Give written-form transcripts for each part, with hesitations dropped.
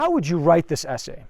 How would you write this essay?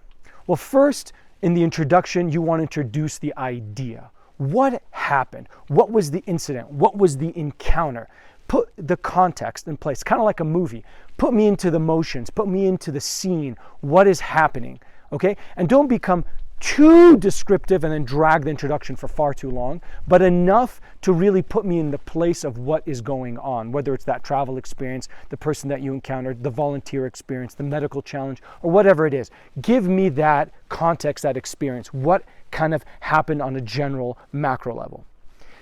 Well, first, in the introduction, you want to introduce the idea. What happened? What was the incident? What was the encounter? Put the context in place, kind of like a movie. Put me into the motions, put me into the scene. What is happening? Okay? And don't become too descriptive and then drag the introduction for far too long, but enough to really put me in the place of what is going on, whether it's that travel experience, the person that you encountered, the volunteer experience, the medical challenge, or whatever it is. Give me that context, that experience. What kind of happened on a general macro level?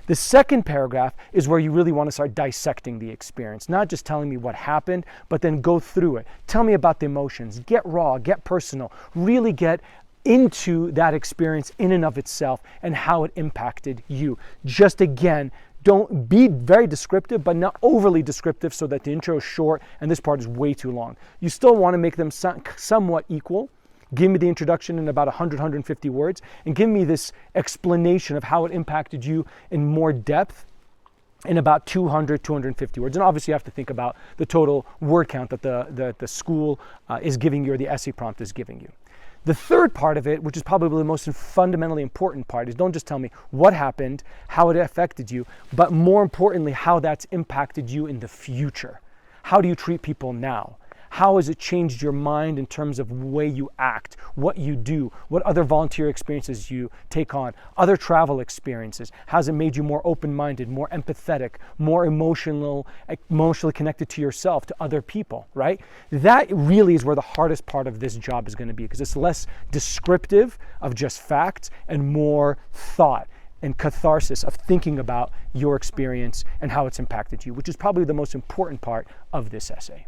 The second paragraph is where you really want to start dissecting the experience, not just telling me what happened, but then go through it. Tell me about the emotions. Get raw, get personal, really get into that experience in and of itself and how it impacted you. Just again, don't be very descriptive, but not overly descriptive so that the intro is short and this part is way too long. You still want to make them somewhat equal. Give me the introduction in about 100, 150 words, and give me this explanation of how it impacted you in more depth in about 200, 250 words. And obviously you have to think about the total word count that the school is giving you, or the essay prompt is giving you. The third part of it, which is probably the most fundamentally important part, is don't just tell me what happened, how it affected you, but more importantly, how that's impacted you in the future. How do you treat people now? How has it changed your mind in terms of the way you act, what you do, what other volunteer experiences you take on, other travel experiences? Has it made you more open-minded, more empathetic, more emotionally connected to yourself, to other people, right? That really is where the hardest part of this job is going to be, because it's less descriptive of just facts and more thought and catharsis of thinking about your experience and how it's impacted you, which is probably the most important part of this essay.